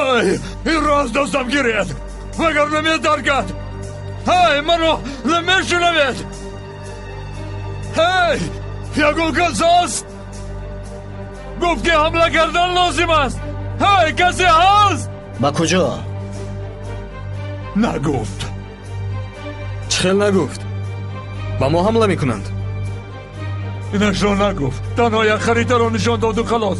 ای این راز دستم گیرید مگر نمید درگد. های منو نمیشنوید. های یا گلگز است گفت که حمله کردن لازم است. های کسی هست؟ با کجا؟ نگفت. چخیل نگفت؟ با ما حمله میکنند. اینش را نگفت. تنها یک خریطه را نشان داد و خلاص.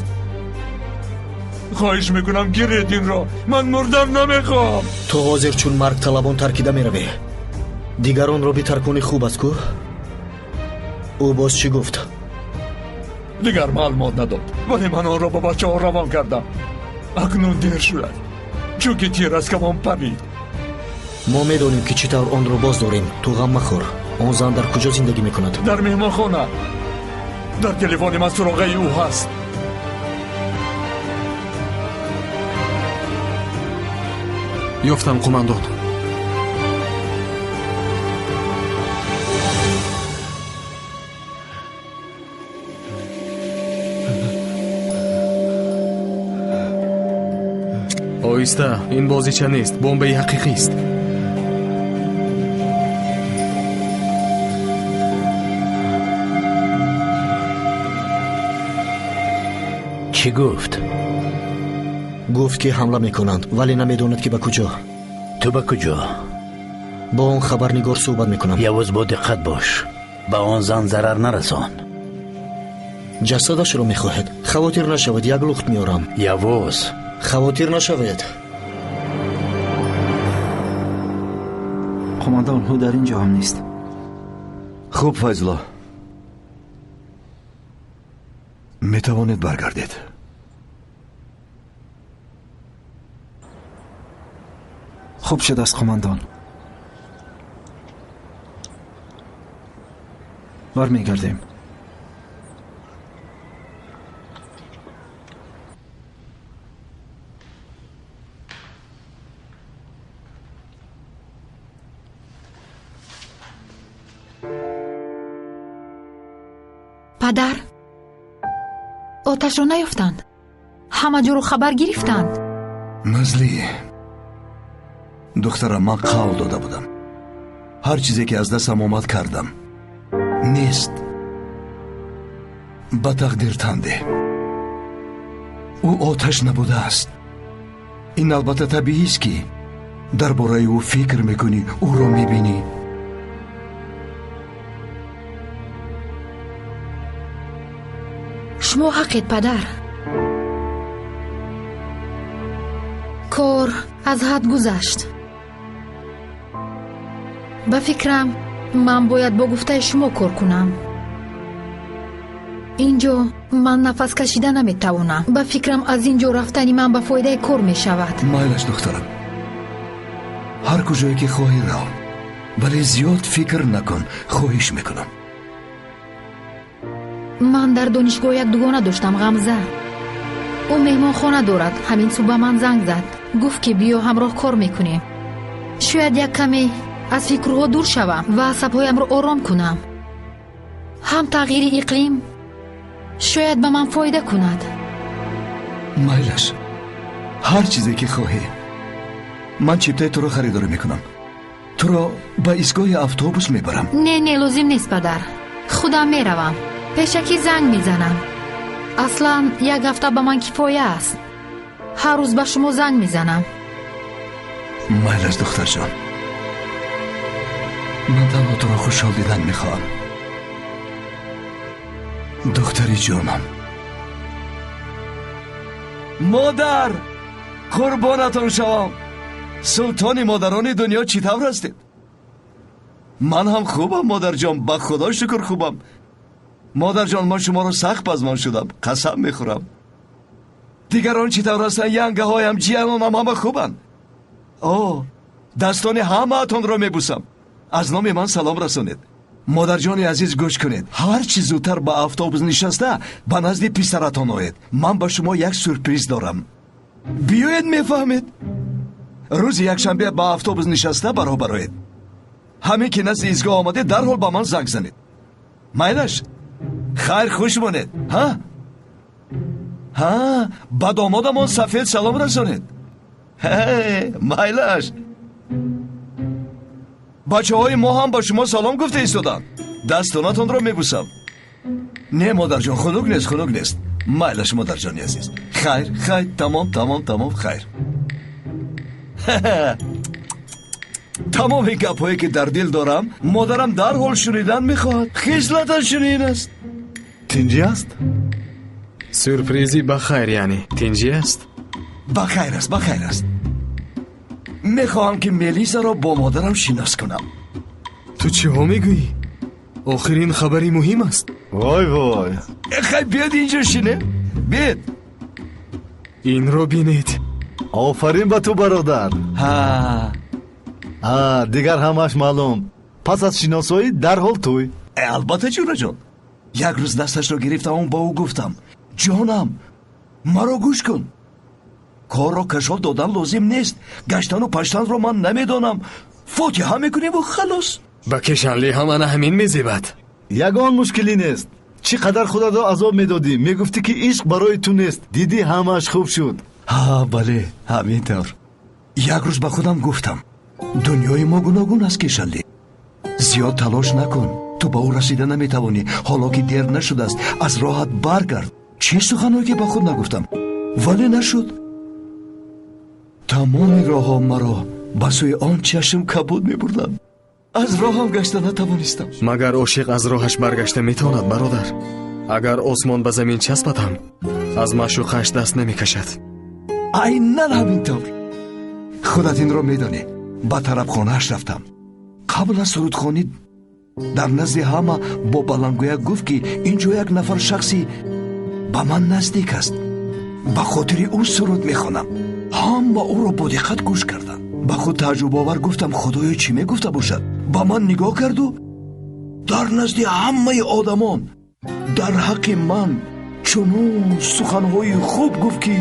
خواهش میکنم گیرید این را. من مردن نمیخوام. تو حاضر چون مرگ طلبان ترکیده میروی دیگران را بیترکونی خوب است کو؟ او باز چی گفت؟ دیگر معلومات نداد ولی من آن را با بچه ها روان کردم. اکنون دیر شد چون که تیر از کمان پرید. ما میدانیم که چی طور آن را باز داریم. تو غم مخور. آن زن در کجا زندگی میکند؟ در مهمان خانه. در تلفن من سراغه او هست. یافتم قماندان. آیسته این بازیچه نیست. بمب حقیقی است. چی گفت؟ گفت که حمله میکنند ولی نمیداند که به کجا. تو به کجا؟ با اون خبرنگار صحبت میکنم. یواز با دقت باش. به آن زن ضرر نرسان. جسدش رو میخواهد. خواطر نشود یک لخت میارم. یواز. خواطر نشود. قماندان او در اینجا هم نیست. خوب فیضلا میتوانید برگردید. خوب شد از قماندان. برمیگردیم. پدر آتش رو نیفتند. همه جا رو خبر گرفتند. نزلی دخترم من قول داده بودم هر چیزی که از دستم آمد کردم. نیست به تقدیر تنده. او آتش نبوده است. این البته طبیعی است که درباره او فکر میکنی او رو میبینی. شما حقید پدر. کار از حد گذشت. به فکرم من باید با گفته شما کار کنم. اینجا من نفس کشیده نمیتوانم. به فکرم از اینجا رفتنی من به فایده کار می شود. مایلش دخترم هر کجایی که خواهی رو ولی زیاد فکر نکن. خواهش میکنم. من در دانشگاه یک دوگانه داشتم غمزه. او مهمان خانه دارد. همین صبح من زنگ زد گفت که بیا همراه کار میکنیم. شاید یک کمی از فکرها دور شوم و عصبهایم رو آرام کنم. هم تغییر اقلیم شاید به من فایده کند. مایلش هر چیزی که خواهی. من چیپته تو رو خریداری میکنم. تو رو به ایستگاه اتوبوس میبرم. نه لازم نیست پدر. خودم میروم. پیشکی زنگ میزنم. اصلا یک هفته به من کفایه است. هر روز به شما زنگ میزنم. مایلش دختر جان من تنها تو را خوشحال دیدن میخواهم. دختری جانم. مادر قربانتون شوم. سلطان مادران دنیا چی طور هستید؟ من هم خوبم مادر جان. به خدا شکر خوبم. مادر جان من شما رو سخت پزمان شدم. قسم میخورم. دیگران چی طور هستن؟ ینگه هایم جیانانم همه خوبن. دستان همه اتون رو میبوسم. از نام من سلام رسونید. مادر جان عزیز گوش کنید. هر چی زودتر به اتوبوس نشسته به نزد پسرتان آید. من به شما یک سورپریز دارم. بیاید میفهمید. روز یک شنبه به اتوبوس نشسته برابر آید. همین که نزد ایستگاه آمده در حال به من زنگ زنید. مایلش خیر خوش مانید. ها به دامادمان سفید سلام رسونید. майлаш бачаҳои мо ҳам ба шумо салом гуфта истоданд. дастонатонро мебусам. не модарҷон, хунук нест. майлаш модарҷони азиз. хайр, тамом, хайр. тамоми гапҳое ки дар дил дорам модарам дарҳол шунидан мехоҳад. хислатан шунин аст. тинҷӣ аст? сюрпризи бахайр, яъне тинҷӣ аст? бахайр аст. мехоҳам ки мелисаро бо модарам шинос кунам. ту чиҳо мегӯӣ? охирин хабари муҳим аст. вой хай биёд инҷо шине. биед. инро бинед. офарин ба ту бародар. дигар ҳамаш маълум. пас аз шиносоӣ дарҳол туй. албатта ҷунаҷон. як рӯз дасташро гирифтам, ба ӯ гуфтам: ҷонам, маро гӯш кун. корро кашоф додан лозим нест. гаштану паштанро ман намедонам. фотиҳа мекунему халос. ба кешанли ҳамана ҳамин мезебад. ягон мушкилӣ нест. чӣ қадар худатро азоб медодӣ. мегуфтӣ ки ишқ барои ту нест. дидӣ ҳамааш хуб шуд. бале, ҳамин тавр. як рӯз ба худам гуфтам: дунёи мо гуногун аст кешанли. зиёд талош накун. ту ба ӯ расида наметавонӣ. ҳоло ки дер нашудааст, аз роҳат баргард. чӣ суханҳое ки ба худ нагуфтам, вале нашуд. тамоми роҳҳо маро ба сӯи он чашм кабуд мебурданд. аз роҳам гашта натавонистам. магар ошиқ аз роҳаш баргашта метавонад, бародар? агар осмон ба замин часпад ҳам аз маъшуқааш даст намекашад. айнан ҳамин тавр. худат инро медонӣ. ба тарабхонааш рафтам. қабл аз сурудхонӣ дар назди ҳама бо баландгӯя гуфт ки инҷо як нафар шахси ба ман наздик аст. ба хотири ӯ суруд мехонам. ҳама ӯро бодиққат гӯш карданд. ба худ тааҷҷубовар гуфтам: худоё чӣ мегуфта бошад? ба ман нигоҳ карду дар назди ҳамаи одамон дар ҳаққи ман чунун суханҳои хуб гуфт ки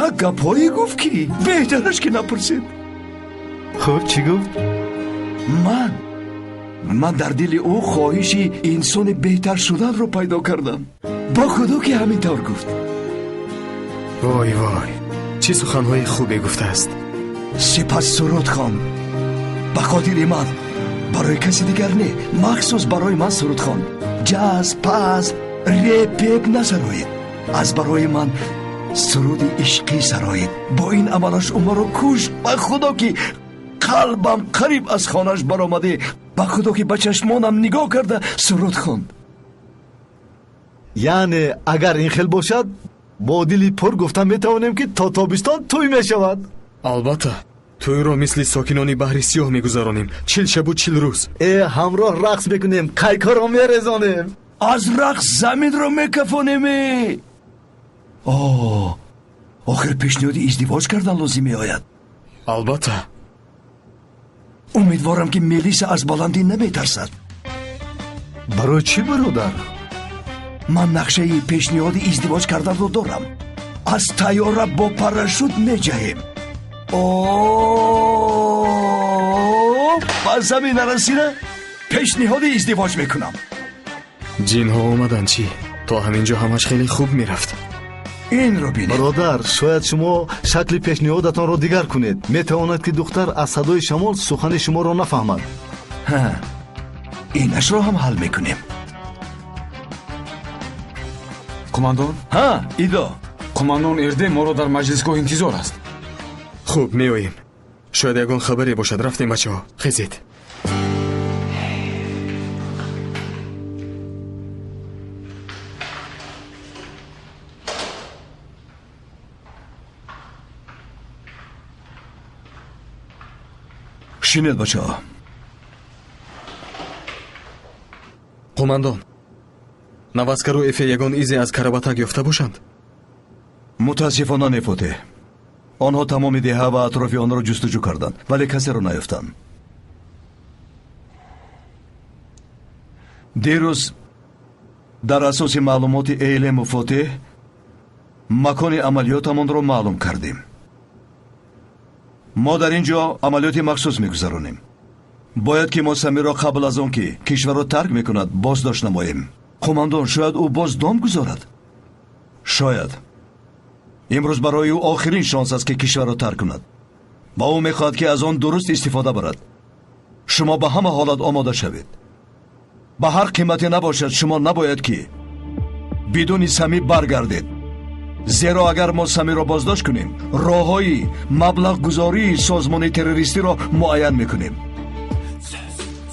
як гапҳое гуфт ки беҳтараш ки напурсед. хуб чӣ гуфт? ман дар дили ӯ хоҳиши инсони беҳтар шуданро пайдо кардам. ба худо ки ҳамин тавр гуфт. вой чӣ суханҳои хубе гуфтааст. сипас суруд хон. ба хотири ман, барои каси дигар не, махсус барои ман суруд хон. ҷаз, паз, репеп насароед. аз барои ман суруди ишқӣ сароед. бо ин амалаш ӯ маро кушт. ба худо ки қалбам қариб аз хонаш баромаде. ба худо ки ба чашмонам нигоҳ карда суруд хонд. яъне агар ин хел бошад, бо дили пур гуфта метавонем ки то тобистон туй мешавад. албатта тӯйро мисли сокинони баҳри сиёҳ мегузаронем. 40 шабу 40 рӯз. ҳамроҳ рақс мекунем, кайкоро мерезонем, аз рақс заминро мекафонеме. охир пешниҳоди издивоҷ кардан лозим меояд. албатта. умедворам ки мелиса аз баландӣ наметарсад. барои чӣ бародар? ман нақшаи пешниҳоди издивоҷ карданро дорам. аз тайёра бо парашют меҷаҳем. ба замин нарасида пешниҳоди издивоҷ мекунам. ҷинҳо омадан чӣ? то ҳамин ҷо ҳамаш хеле хуб мерафт. инро бинед. бародар, шояд шумо шакли пешниҳодатонро дигар кунед. метавонад ки духтар аз садои шамол сухани шуморо нафаҳмад. инашро ҳам ҳал мекунем. қумандон, идо. қумандон эрде моро дар маҷлисгоҳ интизор аст. хуб, меоем. шояд ягон хабаре бошад. рафтем бачаҳо, хезед. шинед бачаҳо. қумандон, наваскару эфе ягон изе аз карабатак ёфта бошанд? мутаассифона нефоте. онҳо тамоми деҳа ва атрофи онро ҷустуҷӯ карданд, вале касеро наёфтанд. дирӯз дар асоси маълумоти эйлему фотеҳ макони амалиётамонро маълум кардем. мо дар ин ҷо амалиёти махсус мегузаронем. бояд ки мо самиро қабл аз он ки кишварро тарк мекунад боздошт намоем. қумандон, шояд ӯ боз дом гузорад. шояд. امروز برای او آخرین شانس است که کشور را ترک کند و او میخواهد که از آن درست استفاده برد. شما به همه حالت آماده شوید. به هر قیمتی نباشد شما نباید که بدون سمی برگردید، زیرا اگر ما سمی را بازداشت کنیم راههای مبلغ گذاری سازمان تروریستی را معین میکنیم.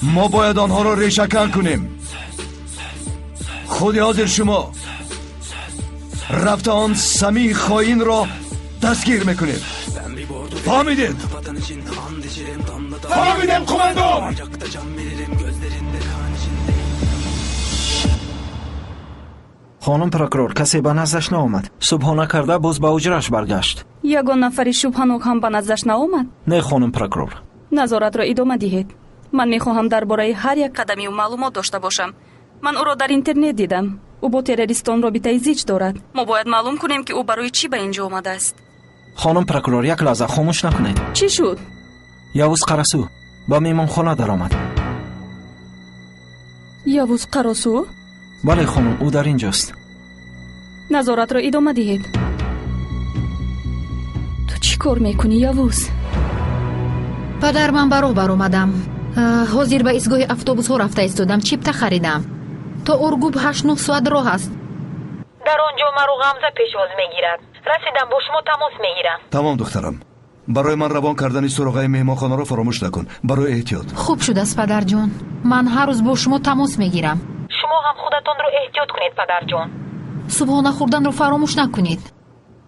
ما باید آنها را ریشه‌کن کنیم. خود حاضر شما رفت آن سمی خائن را دستگیر میکنید. فهمیدید؟ فهمیدم قماندان. خانم پروکورور کسی به نزدش نآمد. صبحانه کرده باز به حجره‌اش برگشت. ягон нафари шубҳанок ҳам ба наздаш наомад? не خانم پروکورور. назоратро идома диҳед. ман мехоҳам дар бораи ҳар як қадами ӯ маълумот дошта бошам. ман ӯро дар интернет дидам. ӯ бо террористон робитаи зич дорад. мо бояд маълум кунем ки ӯ барои чӣ ба ин ҷо омадааст. خانم پروکورور یک لحظه خاموش نکنید. чӣ шуд? یوز قرسو با میمانخانه درآمد. явуз қаросу? بله خانم او در اینجاست. назоратро идома диҳед. ту чӣ кор мекунӣ явуз? падар, ман бароҳ баромадам. ҳозир ба истгоҳи автобусҳо рафта истодам, чипта харидам. то ургуб 8-9 соат роҳ аст. дар он ҷо маро ғамза пешвоз мегирад. расидам, бо шумо тамос мегирам. тамом духтарам, барои ман равон кардани суроғаи меҳмонхонаро фаромӯш накун. барои эҳтиёт. хуб шудааст падарҷон, ман ҳар рӯз бо шумо тамос мегирам. шумо ҳам худатонро эҳтиёт кунед падарҷон. субҳона хӯрданро фаромӯш накунед.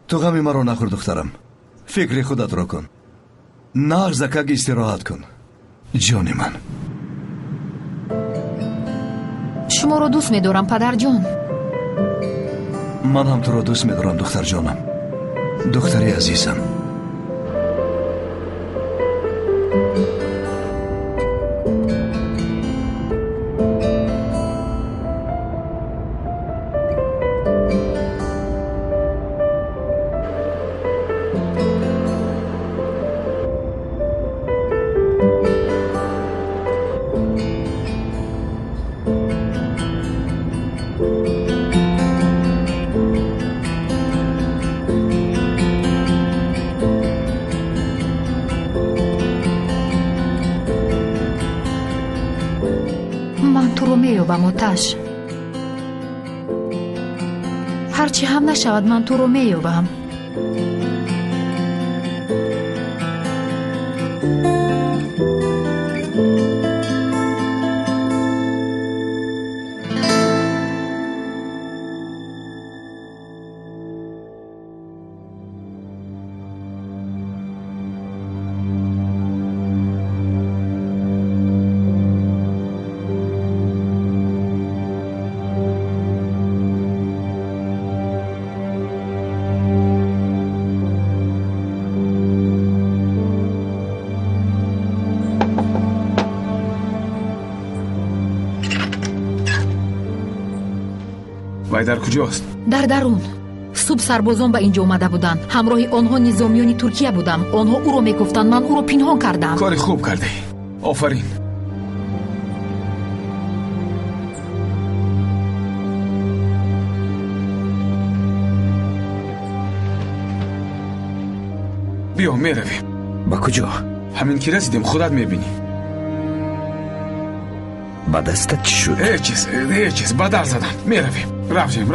ту ғами маро нахӯр духтарам. фикри худатро кун. нағзакак истироҳат кун ҷони ман. шуморо дӯст медорам падарҷон. ман ҳам туро дӯст медорам духтарҷонам, духтари азизам. آتش هرچی هم نشود من تو رو میابم. وای در کجاست؟ در درون. صبح سربازان به اینجا اومده بودند. همراه آنها نظامیان ترکیه بودم. آنها او رو میگفتند، من او رو پنهان کردم. کار خوب کردی. آفرین. بیا میرویم. با کجا؟ همین که رسیدیم خودت میبینی. با دستت چی شد؟ هیچ چیز با در زدم. میرویم. رفتیم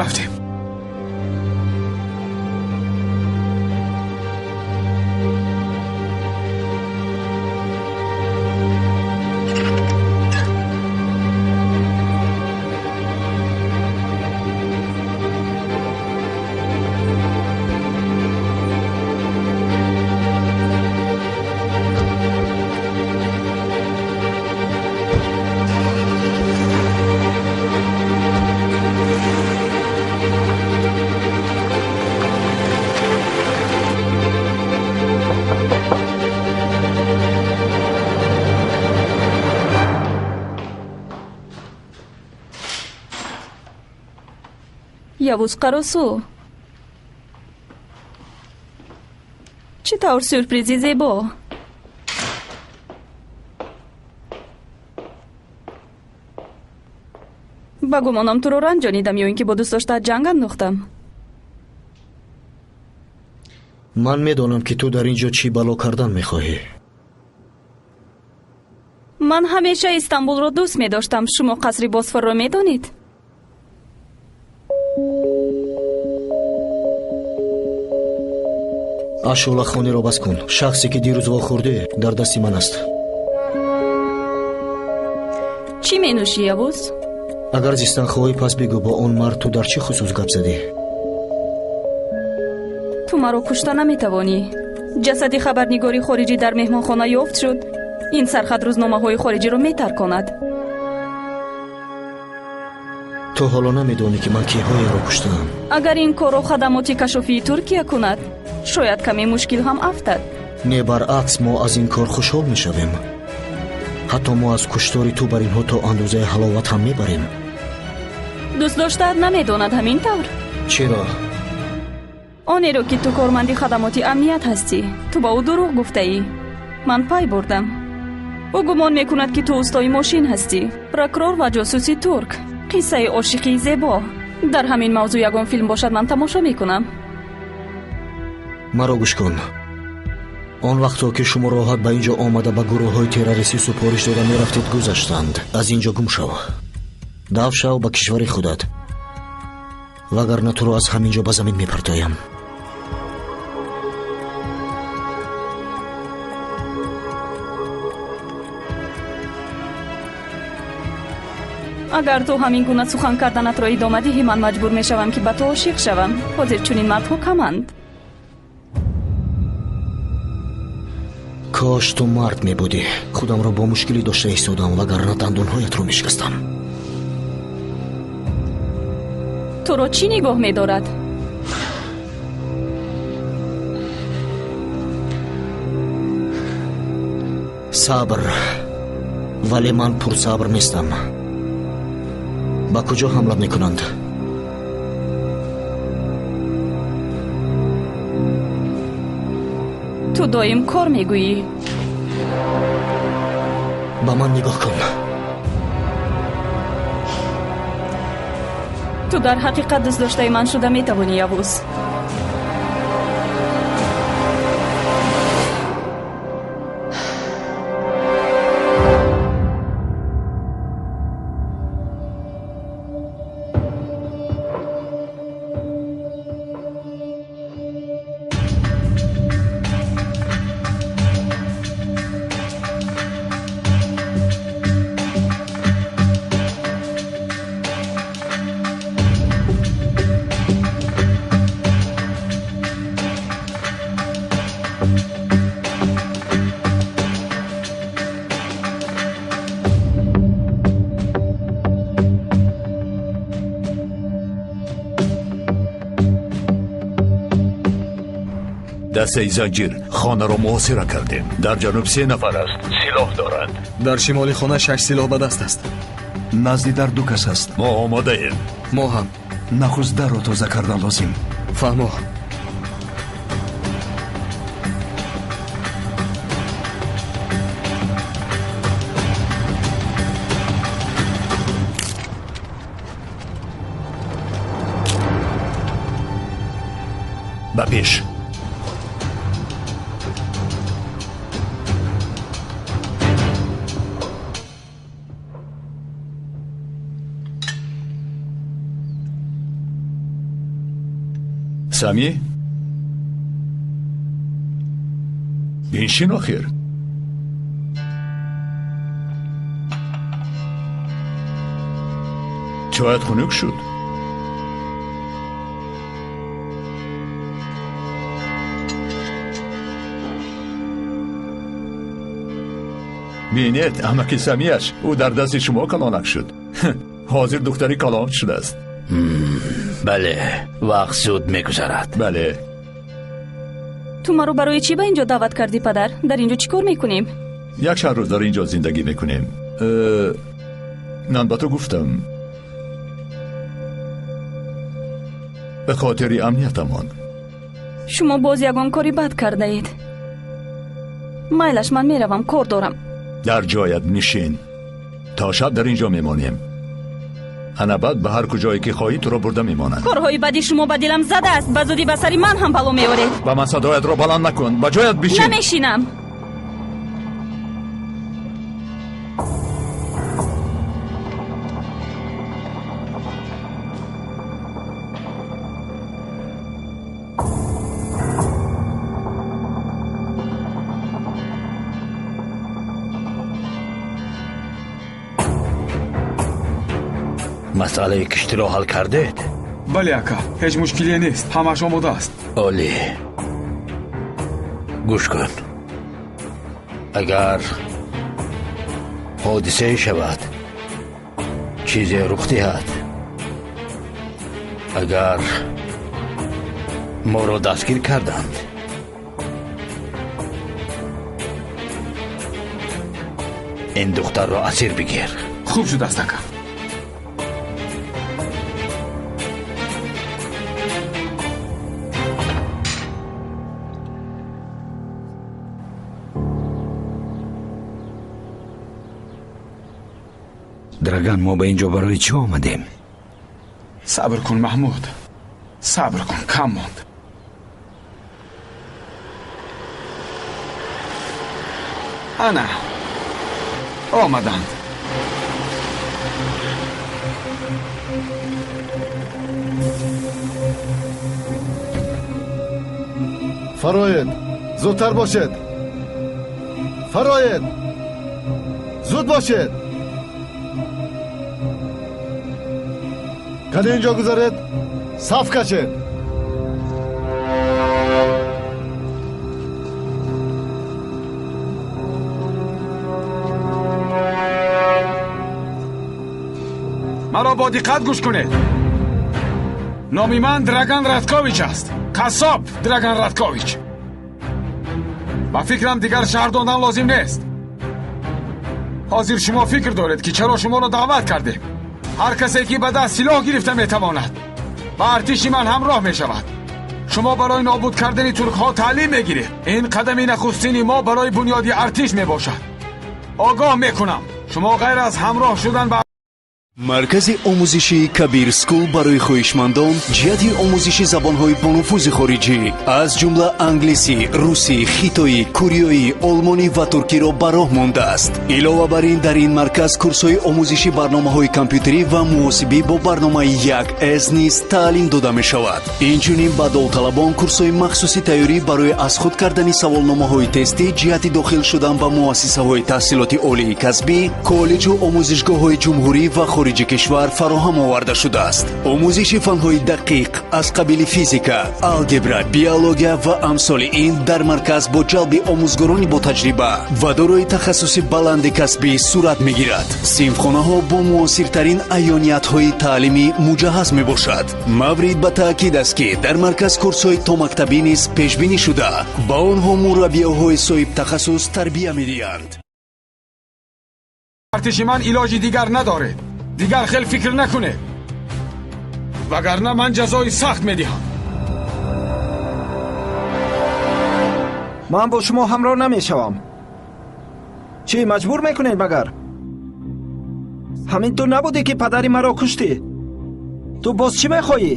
явуз қаросу, чӣ тавр сюрпризи зебо. ба гумонам туро ранҷонидам ё ин ки бо дӯстдоштаат ҷанг андохтам. من میدانم که تو در اینجا چی بلا کردن میخواهی. من همیشه استانبول رو دوست می داشتم. شما قصر بوسفور رو می دانید؟ ашула хонеро бас кун. шахсе ки дирӯз вохӯрдӣ дар дасти ман аст. چی می نوشی یابوس؟ агар зистан хоҳӣ пас бигӯ бо он мард ту дар чӣ хусус гап задӣ? تو مرا کشته نمی توانی. جسد خبرنگاری خارجی در مهمانخانه یافت شد. این سرخط روزنامه های خارجی رو می ترکاند. تو ҳоло намедонӣ ки ман киҳоеро куштаам. اگر این کارو خدماتی کشافی ترکیه کند شاید کمی مشکل هم افتد. не баръакс мо аз ин кор хушҳол мешавем. ҳатто мо аз куштори ту бар инҳо то андозаи ҳаловат ҳам мебарем. دوست داشته‌ات نمیداند همین طور؟ черо? آنی رو که تو کارمندی خدماتی امنیت هستی تو با او دروغ گفته ای. من پای بردم. او گمان میکند که تو استای ماشین هستی. پروکرور و جاسوسی ترک. قصه عاشقی زیبا. در همین موضوع یگان فیلم باشد من تماشا میکنم. маро гӯш кун. он вақтҳо ки шумо роҳат ба ин ҷо омада ба гурӯҳҳои террористӣ супориш дода мерафтед гузаштанд. аз ин ҷо гум шав. даф шав ба кишвари худат. вагарна туро аз ҳамин ҷо ба замин мепартоям. اگر تو همین گونه سخن کردنت را ادامه دهی من مجبور میشوم که به تو عاشق شوم. حاضر چنین مردها کمند. кош ту мард мебудӣ. худамро бо мушкилӣ дошта истодам вагарна дандонҳоятро мешикастам. туро чӣ нигоҳ медорад? сабр. вале ман пурсабр нестам. ба куҷо ҳамла мекунанд? تو доим کار میگویی. ба ман нигоҳ кун. تو در حقیقت دوست داشته من شده میتوانی یابوس. دسته زنجیر خانه را محاصره کردیم. در جنوب 3 نفر است. سلاح دارند. در شمالی خانه 6 سلاح به دست است. назди дар 2 кас аст. ما آماده ایم. ما هم. нахуст дарро тоза кардан лозим. فهمو. به پیش. سامی؟ بنشین آخر. چایت خنک شد. بینید امکی سامیش او در دست شما کلانک شد. حاضر دختری کلانک شده است. بله وقت زود میگذرد. بله. تو ما رو برای چی به اینجا دعوت کردی پدر؟ در اینجا چی کار میکنیم؟ یک چند روز در اینجا زندگی میکنیم. من با تو گفتم به خاطر امنیتمان. شما باز یگان کاری بد کرده اید. مایلش من میروم کار دارم. در جایت نشین. تا شب در اینجا میمانیم. ана баъд ба ҳар куҷое ки хоҳӣ туро бурда мемонад. корҳои бади шумо ба дилам задааст. ба зудӣ ба сари ман ҳам бало меоред. ба ман садоятро баланд накун. ба ҷоят бишин. намешинам. масъалаи киштиро ҳал кардед? бале ака, ҳеҷ мушкилие нест. ҳамаш омодааст. олӣ. гӯш кун. агар ҳодисае шавад, чизе рух диҳад, агар моро дастгир карданд, ин духтарро асир бигир. хуб шудааст ака. драган, мо ба инҷо барои чӣ омадем? сабр кун маҳмуд, сабр кун, кам монд. ана омаданд. фароед, зудтар бошед. фароед, зуд бошед. кани инҷо гузаред. саф кашед. маро бо диққат гӯш кунед. номи ман Драган Радкович аст. қассоб Драган Радкович. ба фикрам дигар шаҳр дондан лозим нест. ҳозир шумо фикр доред ки чаро шуморо даъват кардем. ҳар касе ки ба даст силоҳ гирифта метавонад ба артиши ман ҳамроҳ мешавад. шумо барои нобуд кардани туркҳо таълим мегиред. ин қадами нахустини мо барои бунёди артиш мебошад. огоҳ мекунам, шумо ғайр аз ҳамроҳ шудан ба маркази омӯзиши кабир скул барои хоҳишмандон ҷиҳати омӯзиши забонҳои бонуфузи хориҷӣ аз ҷумла англисӣ, русӣ, хитоӣ, кӯриёӣ, олмонӣ ва туркиро ба роҳ мондааст. илова бар ин дар ин марказ курсҳои омӯзиши барномаҳои компютерӣ ва муосибӣ бо барномаи 1С низ таълим дода мешавад. инчунин ба довталабон курсҳои махсуси тайёрӣ барои аз худ кардани саволномаҳои тестӣ ҷиҳати дохил шудан ба муассисаҳои таҳсилоти олии касбӣ, коллеҷу омӯзишгоҳҳои ҷумҳурӣ ва хориҷи кишвар фароҳам оварда шудааст. омӯзиши фанҳои дақиқ аз қабили физика, алгебра, биология ва амсоли ин дар марказ бо ҷалби омӯзгорони бо таҷриба ва дорои тахассуси баланди касбӣ сурат мегирад. синфхонаҳо бо муосиртарин айёниятҳои таълимӣ муҷаҳҳаз мебошад. маврид ба таъкид аст ки дар марказ курсҳои томактабӣ низ пешбинӣ шуда ба онҳо мураббиёҳои соҳиб тахассус тарбия медиҳанд. артиши ман илоҷи дигар надоред. дигар хел фикр накунед, вагарна ман ҷазои сахт медиҳам. ман бо шумо ҳамроҳ намешавам. чӣ маҷбур мекунед магар? ҳамин ту набуде ки падари маро куштӣ? ту боз чӣ мехоҳӣ?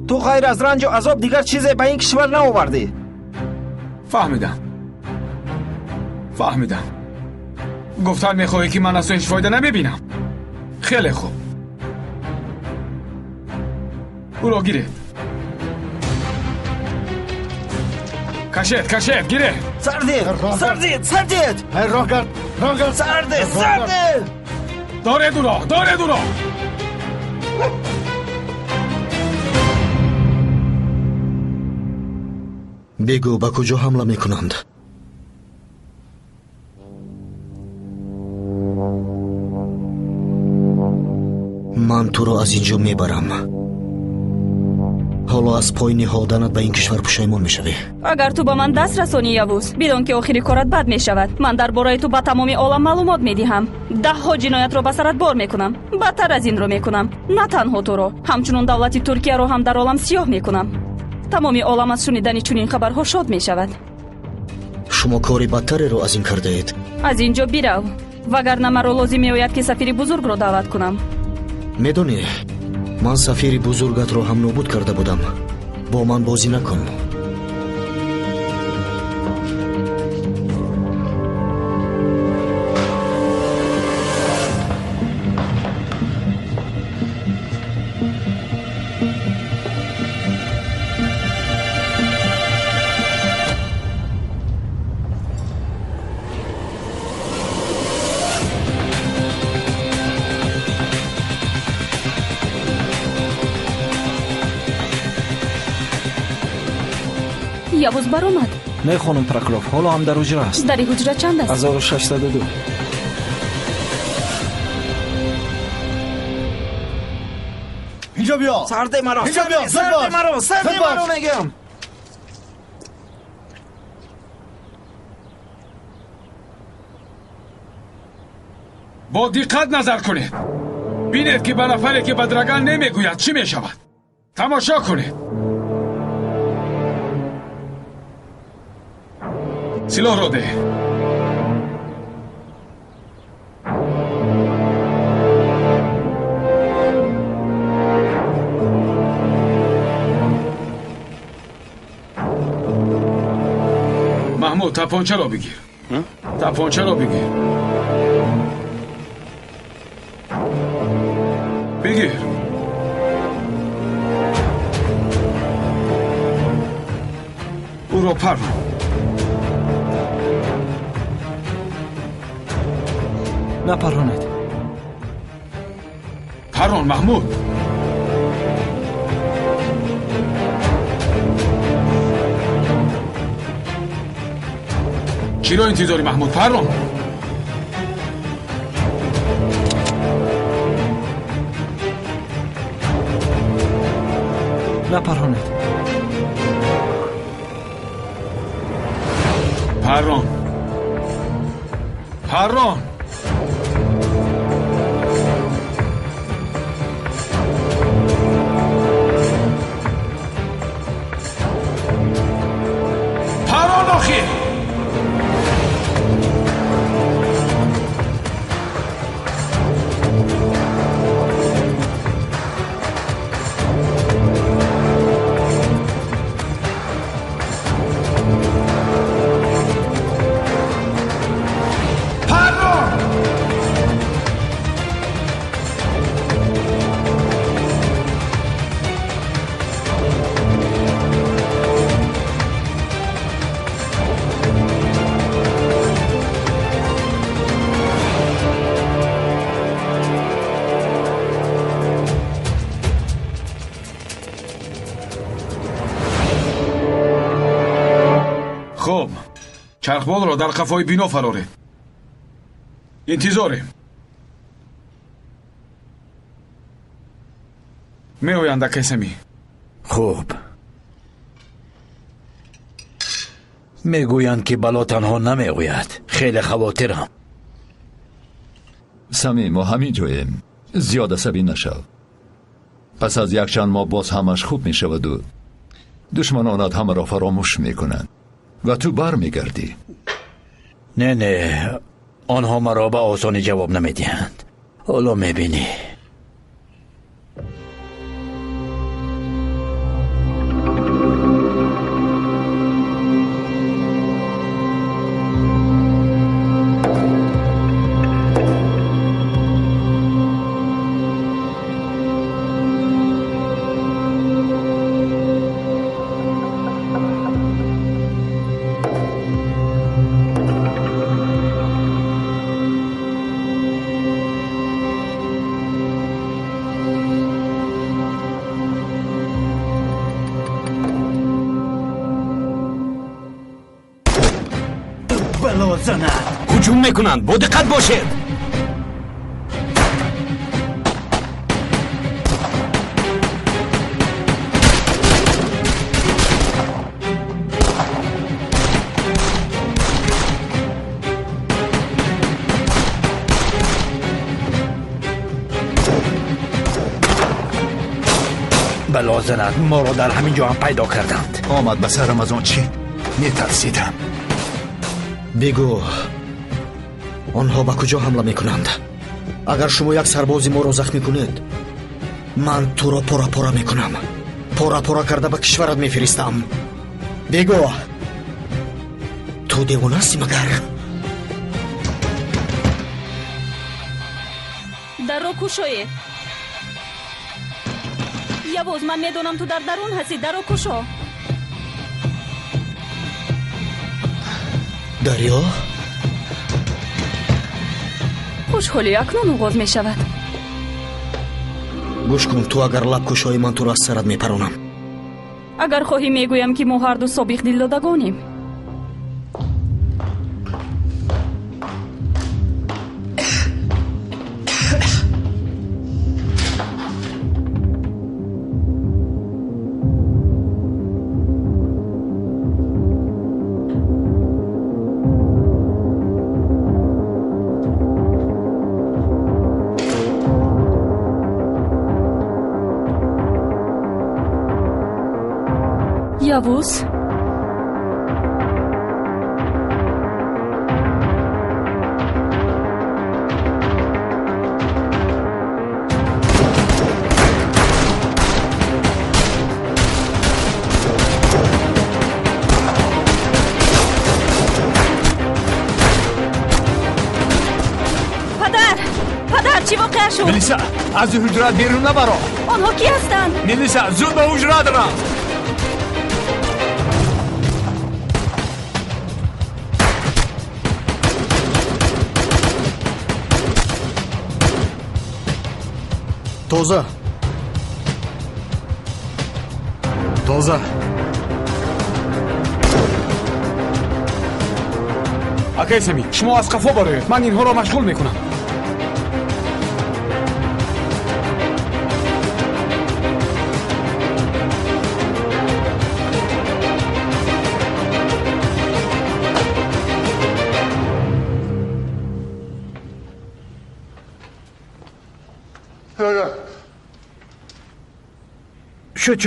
ту ғайр аз ранҷу азоб дигар чизе ба ин кишвар наовардӣ. фаҳмидам. гуфтан мехоҳӣ ки ман аз ту ҳеҷ фоида намебинам. خیلی خوب. او رو گیره. کشید گیره. سردید. راگرد. سردید. داره دورا. بگو با کجا حمله میکنند؟ من تو را از اینجا میبرم. حالا از پای نهادنت به این کشور پشیمان میشوی. اگر تو با من دست رسانی یوز بدون که آخری کارت بد میشود، من درباره تو با تمام عالم معلومات میدهم. 10 ها جنایت رو به سرت بار میکنم. بدتر از این رو میکنم. نه تنها تو رو، همچنین دولت ترکیه رو هم در عالم سیاه میکنم. تمام عالم از شنیدن چنین خبرها شاد میشود. شما کاری بدتری رو از این کرده اید. از اینجا بیرو، وگرنه مرا لازم میآید که سفیر بزرگ رو دعوت کنم. медонӣ ман сафири бузургатро ҳам нобуд карда будам. бо ман бозӣ накун. явуз баромад. Не хонум прокурор, ҳоло ҳам дар ҳуҷра аст. дари ҳуҷра чанд аст? 1602. اینجا بیا. سرده مرا. اینجا بیا. سرده مرا میگم. با دقت نظر کنید. بینید که به نفری که به درگان نمیگوید چی میشود. تماشا کنید. سلاح رو ده. محمود تپانچه رو بگیر. تپانچه رو بگیر. بگیر. او رو پر. نپرانید. پران محمود. چی رو انتظاری محمود؟ پران. نپرانید. پران. پران. خب چرخبال را در قفای بینا فرارید. انتظاریم. می آیند قسمی. خوب. میگویند که بلا تنها نمی آید. خیلی خواطرم. سمی ما همین جاییم. زیاد عصبی نشو. پس از یک چند ماه باز همش خوب می شود و دشمنانت همه را فراموش می کنند و تو بر می گردی. نه آنها مرا به آسانی جواب نمی دهند. حالا می بینی. هجوم میکنند. با دقت باشید. بلا زند. ما را در همین جا هم پیدا کردند. آمد به سرم از آن چی؟ میترسیدم. بگو آنها به کجا حمله میکنند؟ اگر شما یک سربازی ما را زخمی کنید من تو را پورا پورا میکنم. پورا پورا کرده به کشورت میفرستم. بگو تو دیوانه هستی مگر؟ در رو کشوی یواز، من میدونم تو در درون هستی. در رو کشو. دریا خوشحالی اکنون آغاز می شود. گوش کن، تو اگر لب کشایی من تو را از سرت میپرونم. اگر خواهی میگویم که ما هر دو سابق دل دادگانیم. یوز پدر چی واقع شد؟ ملیسا از حجرات بیرون نبرو. آنها کی هستند؟ ملیسا زود به حجرات رفت. تازه акай сами, шумо аз қафо бароед. ман инҳоро машғул мекунам.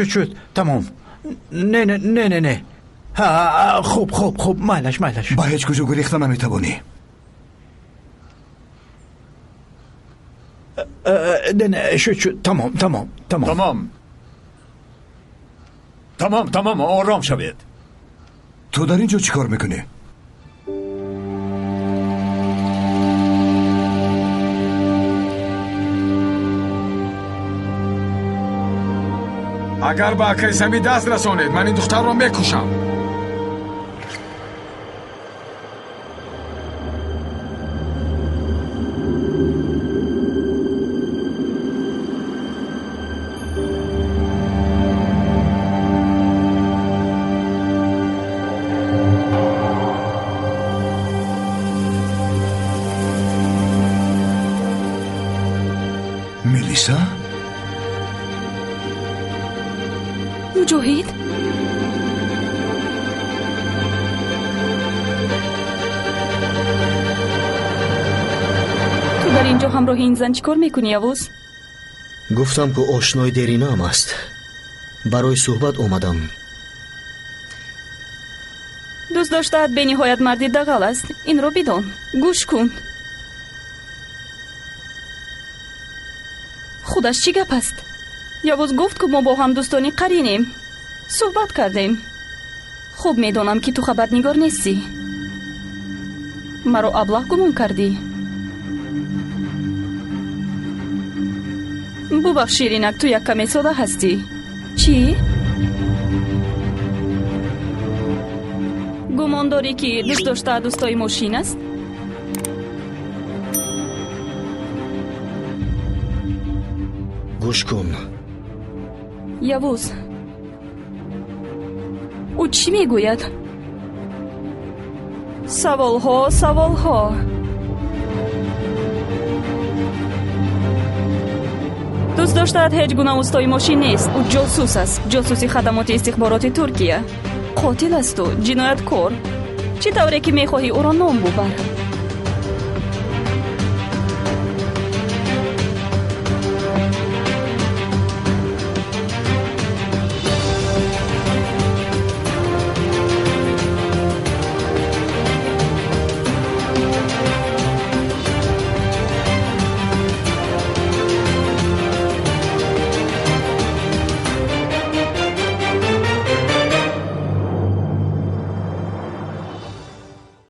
شد تمام. نه خوب مالش با هیچ کجا گریخته نمیتوانی. نه شد تمام آرام شوید. تو در اینجا چی کار میکنی؟ агар ба акай сами даст расонед, ман ин духтарро мекушам. ملیسا؟ مجاهد؟ تو در اینجا همراه این زن چی کار میکنی یوز؟ گفتم که آشنای دیرینه هم است. برای صحبت اومدم. دوست داشتهت به نهایت مردی دغل است. این رو بدان. گوش کن. خودش چی گپ است؟ یوز گفت که ما با هم دوستانی قرینیم. صحبت کردیم. خوب میدانم که تو خبرنگار نیستی. مرا ابله گمان کردی. ببخش شیرینک، تو یک کمی ساده هستی. چی؟ گمان داری که دوست داشته دوستای ماشین است؟ گوش کن یوز، او چی میگوید؟ سوال ها. دوست داشته‌ات هیچ گونه اوستای ماشین نیست. او جاسوس است. جاسوسی خدمات استخباراتی ترکیه. قاتل است و جنایتکار. چی طوری که میخواهی او را نام ببر؟